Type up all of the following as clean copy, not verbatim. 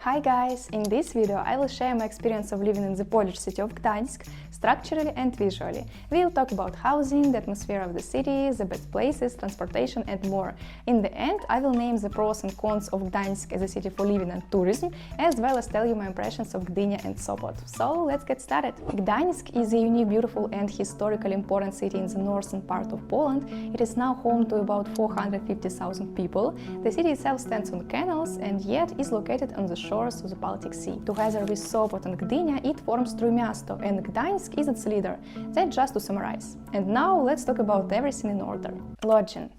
Hi guys! In this video I will share my experience of living in the Polish city of Gdańsk, structurally and visually. We'll talk about housing, the atmosphere of the city, the best places, transportation and more. In the end, I will name the pros and cons of Gdańsk as a city for living and tourism, as well as tell you my impressions of Gdynia and Sopot. So let's get started. Gdańsk is a unique, beautiful and historically important city in the northern part of Poland. It is now home to about 450,000 people. The city itself stands on canals and yet is located on the shores of the Baltic Sea. Together with Sopot and Gdynia, it forms Trójmiasto, and Gdańsk is its leader. That's just to summarize. And now let's talk about everything in order. Lodging.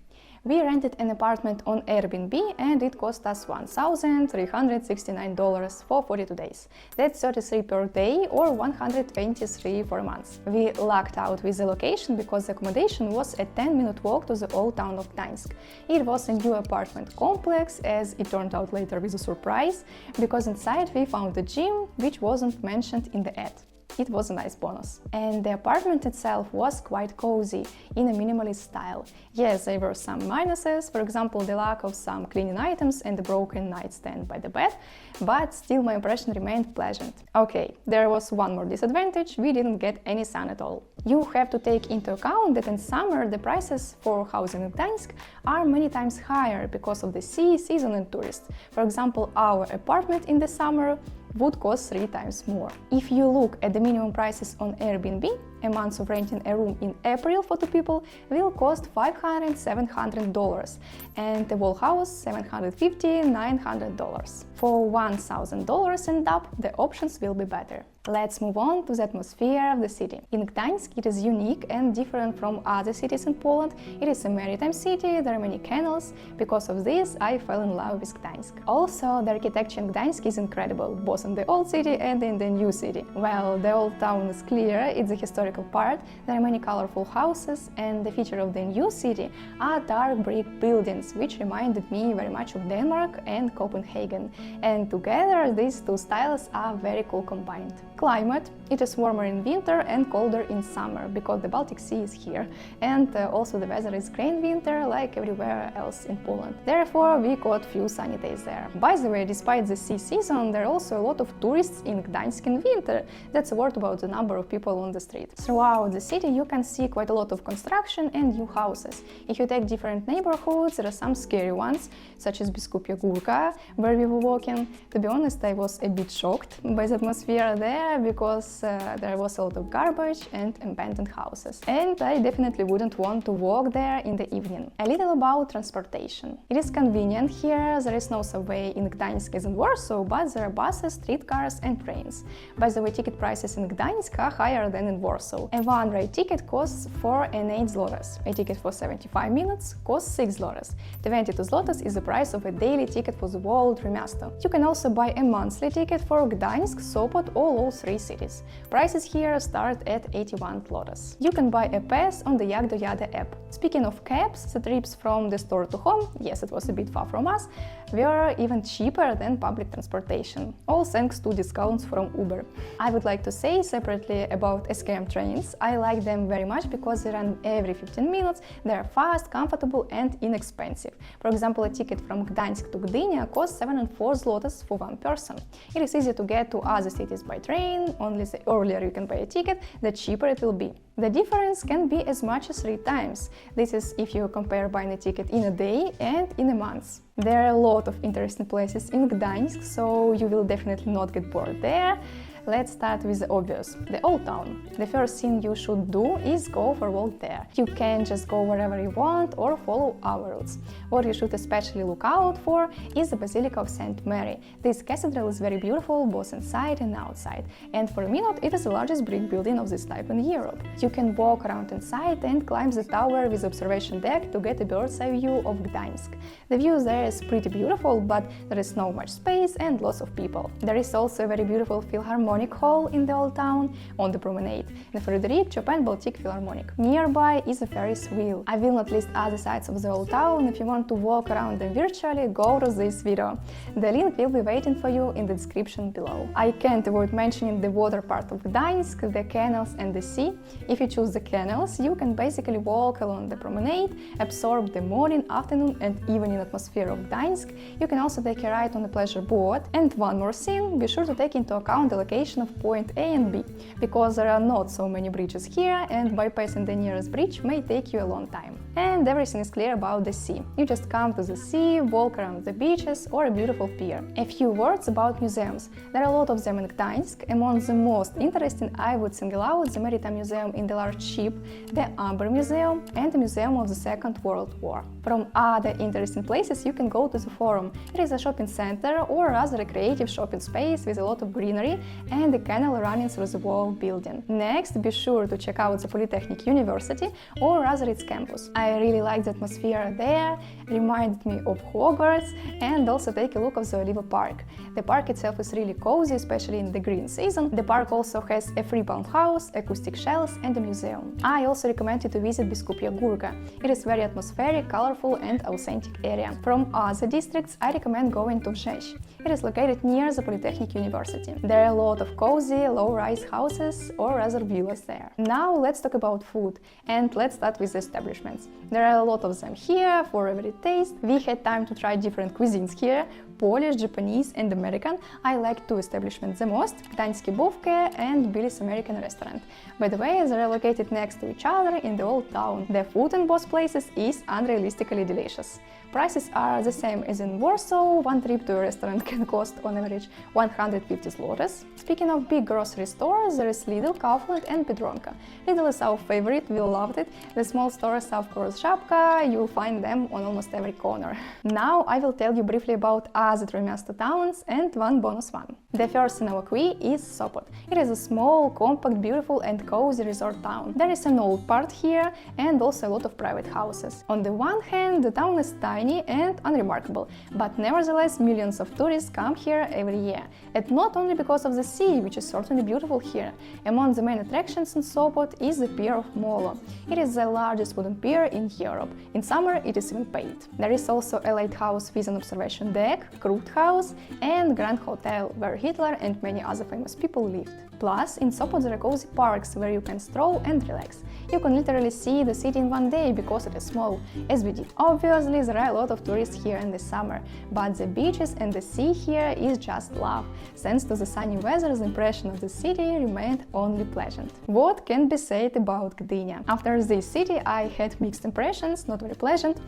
We rented an apartment on Airbnb and it cost us $1,369 for 42 days. That's 33 per day or 123 for a month. We lucked out with the location because the accommodation was a 10-minute walk to the old town of Gdańsk. It was a new apartment complex, as it turned out later with a surprise, because inside we found a gym which wasn't mentioned in the ad. It was a nice bonus. And the apartment itself was quite cozy, in a minimalist style. Yes, there were some minuses, for example, the lack of some cleaning items and the broken nightstand by the bed, but still my impression remained pleasant. Okay, there was one more disadvantage: we didn't get any sun at all. You have to take into account that in summer the prices for housing in Gdańsk are many times higher because of the sea, season and tourists. For example, our apartment in the summer would cost 3 times more. If you look at the minimum prices on Airbnb, a month of renting a room in April for 2 people will cost $500–700 and the whole house $750–900. For $1,000 and up, the options will be better. Let's move on to the atmosphere of the city. In Gdańsk, it is unique and different from other cities in Poland. It is a maritime city, there are many canals. Because of this, I fell in love with Gdańsk. Also, the architecture in Gdańsk is incredible, both in the old city and in the new city. Well, the old town is clear, it's a historical part, there are many colorful houses, and the feature of the new city are dark brick buildings, which reminded me very much of Denmark and Copenhagen. And together, these two styles are very cool combined. Climate. It is warmer in winter and colder in summer, because the Baltic Sea is here, and also the weather is grey in winter, like everywhere else in Poland. Therefore, we got few sunny days there. By the way, despite the sea season, there are also a lot of tourists in Gdańsk in winter. That's a word about the number of people on the street. Throughout the city, you can see quite a lot of construction and new houses. If you take different neighborhoods, there are some scary ones, such as Biskupia Górka, where we were walking. To be honest, I was a bit shocked by the atmosphere there, because there was a lot of garbage and abandoned houses. And I definitely wouldn't want to walk there in the evening. A little about transportation. It is convenient here, there is no subway in Gdańsk as in Warsaw, but there are buses, streetcars and trains. By the way, ticket prices in Gdańsk are higher than in Warsaw. A one-way ticket costs 4 and 8 zlotys. A ticket for 75 minutes costs 6 zlotys. 22 zlotys is the price of a daily ticket for the whole Trójmiasto. You can also buy a monthly ticket for Gdańsk, Sopot or all 3 cities. Prices here start at 81 zlotys. You can buy a pass on the Jak Dojadę app. Speaking of cabs, the trips from the store to home, yes, it was a bit far from us, were even cheaper than public transportation, all thanks to discounts from Uber. I would like to say separately about SKM trains. I like them very much because they run every 15 minutes, they are fast, comfortable and inexpensive. For example, a ticket from Gdańsk to Gdynia costs 7 and 4 zlotys for one person. It is easy to get to other cities by train, only the earlier you can buy a ticket, the cheaper it will be. The difference can be as much as 3 times. This is if you compare buying a ticket in a day and in a month. There are a lot of interesting places in Gdańsk, so you will definitely not get bored there. Let's start with the obvious, the old town. The first thing you should do is go for a walk there. You can just go wherever you want or follow our routes. What you should especially look out for is the Basilica of St. Mary. This cathedral is very beautiful both inside and outside, and for a minute it is the largest brick building of this type in Europe. You can walk around inside and climb the tower with observation deck to get a bird's eye view of Gdańsk. The view there is pretty beautiful, but there is not much space and lots of people. There is also a very beautiful philharmonic Philharmonic Hall in the Old Town on the promenade, and Frederic Chopin Baltic Philharmonic. Nearby is a Ferris wheel. I will not list other sides of the Old Town. If you want to walk around them virtually, go to this video. The link will be waiting for you in the description below. I can't avoid mentioning the water part of Gdańsk, the canals and the sea. If you choose the canals, you can basically walk along the promenade, absorb the morning, afternoon and evening atmosphere of Gdańsk. You can also take a ride on a pleasure boat. And one more thing, be sure to take into account the location of point A and B, because there are not so many bridges here and bypassing the nearest bridge may take you a long time. And everything is clear about the sea. You just come to the sea, walk around the beaches or a beautiful pier. A few words about museums. There are a lot of them in Gdańsk. Among the most interesting, I would single out the Maritime Museum in the large ship, the Amber Museum and the Museum of the Second World War. From other interesting places you can go to the Forum. It is a shopping center or rather a creative shopping space with a lot of greenery and a canal running through the wall building. Next, be sure to check out the Polytechnic University or rather its campus. I really like the atmosphere there, reminded me of Hogwarts, and also take a look of the Oliva Park. The park itself is really cozy, especially in the green season. The park also has a free palm house, acoustic shells and a museum. I also recommend you to visit Biskupia Gurga. It is very atmospheric, colorful and authentic area. From other districts, I recommend going to Rzeszów. It is located near the Polytechnic University. There are a lot of cozy, low-rise houses or rather villas there. Now let's talk about food, and let's start with the establishments. There are a lot of them here for every taste. We had time to try different cuisines here, Polish, Japanese and American. I like two establishments the most, Gdańskie Bówkę and Billy's American Restaurant. By the way, they are located next to each other in the Old Town. The food in both places is unrealistically delicious. Prices are the same as in Warsaw. One trip to a restaurant can cost on average 150 zlotys. Speaking of big grocery stores, there is Lidl, Kaufland and Biedronka. Lidl is our favorite, we loved it. The small stores are of course Żabka, you'll find them on almost every corner. Now I will tell you briefly about other Trójmiasto towns and one bonus one. The first in our queue is Sopot. It is a small, compact, beautiful and cozy resort town. There is an old part here and also a lot of private houses. On the one hand, the town is tiny and unremarkable, but nevertheless millions of tourists come here every year. And not only because of the sea, which is certainly beautiful here. Among the main attractions in Sopot is the Pier of Molo. It is the largest wooden pier in Europe. In summer it is even paid. There is also a lighthouse with an observation deck, Krut House and Grand Hotel, where Hitler and many other famous people lived. Plus, in Sopot there are cozy parks where you can stroll and relax. You can literally see the city in one day because it is small, as we did. Obviously, there are a lot of tourists here in the summer, but the beaches and the sea here is just love. Thanks to the sunny weather, the impression of the city remained only pleasant. What can be said about Gdynia? After this city, I had mixed impressions, not very pleasant.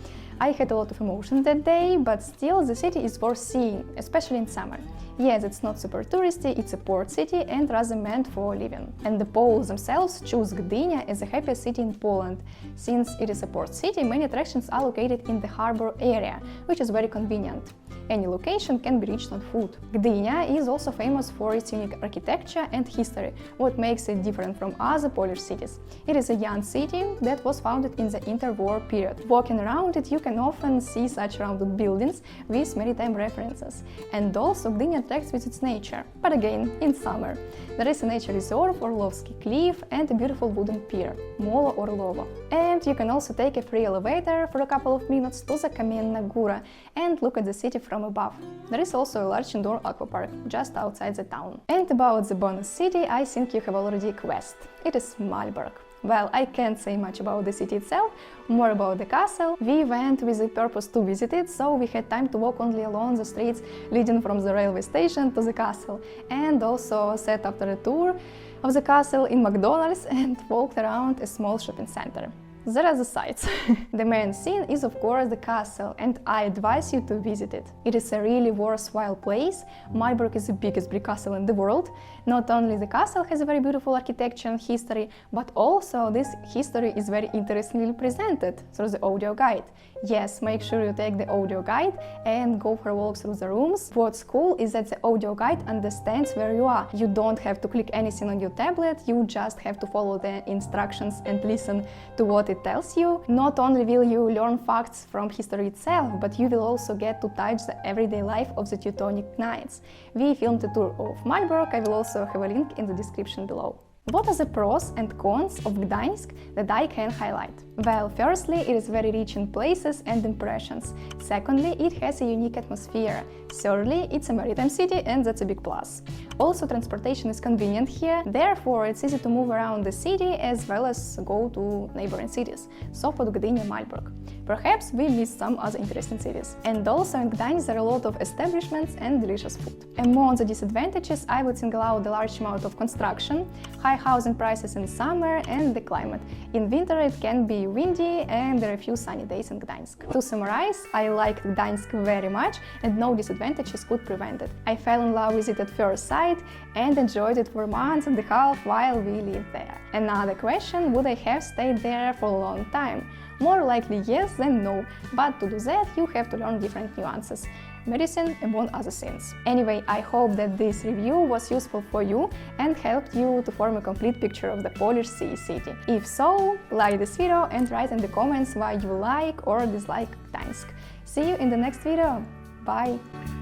I had a lot of emotions that day, but still the city is worth seeing, especially in summer. Yes, it's not super touristy, it's a port city and rather meant for living. And the Poles themselves choose Gdynia as the happiest city in Poland. Since it is a port city, many attractions are located in the harbor area, which is very convenient. Any location can be reached on foot. Gdynia is also famous for its unique architecture and history, what makes it different from other Polish cities. It is a young city that was founded in the interwar period. Walking around it, you can often see such rounded buildings with maritime references. And also Gdynia attracts with its nature, but again, in summer. There is a nature reserve, Orlovsky Cliff and a beautiful wooden pier, Molo Orlovo. And you can also take a free elevator for a couple of minutes to the Kamienna Góra and look at the city from above. There is also a large indoor aquapark just outside the town. And about the bonus city, I think you have already guessed. It is Malbork. Well, I can't say much about the city itself, more about the castle. We went with the purpose to visit it, so we had time to walk only along the streets leading from the railway station to the castle, and also sat after a tour of the castle in McDonald's and walked around a small shopping center. There are the sights. The main scene is of course the castle, and I advise you to visit it. It is a really worthwhile place. Malbork is the biggest brick castle in the world. Not only the castle has a very beautiful architecture and history, but also this history is very interestingly presented through the audio guide. Yes, make sure you take the audio guide and go for a walk through the rooms. What's cool is that the audio guide understands where you are. You don't have to click anything on your tablet, you just have to follow the instructions and listen to what what it tells you. Not only will you learn facts from history itself, but you will also get to touch the everyday life of the Teutonic Knights. We filmed a tour of Malbork. I will also have a link in the description below. What are the pros and cons of Gdańsk that I can highlight? Well, firstly, it is very rich in places and impressions. Secondly, it has a unique atmosphere. Thirdly, it's a maritime city, and that's a big plus. Also, transportation is convenient here, therefore it's easy to move around the city as well as go to neighboring cities, Sopot, Gdynia, Malbork. Perhaps we missed some other interesting cities. And also in Gdańsk there are a lot of establishments and delicious food. Among the disadvantages, I would single out the large amount of construction, high housing prices in summer, and the climate. In winter it can be windy and there are a few sunny days in Gdańsk. To summarize, I liked Gdańsk very much and no disadvantages could prevent it. I fell in love with it at first sight and enjoyed it for months and a half while we lived there. Another question, would I have stayed there for a long time? More likely yes than no, but to do that you have to learn different nuances, medicine among other things. Anyway, I hope that this review was useful for you and helped you to form a complete picture of the Polish sea city. If so, like this video and write in the comments why you like or dislike Gdańsk. See you in the next video. Bye!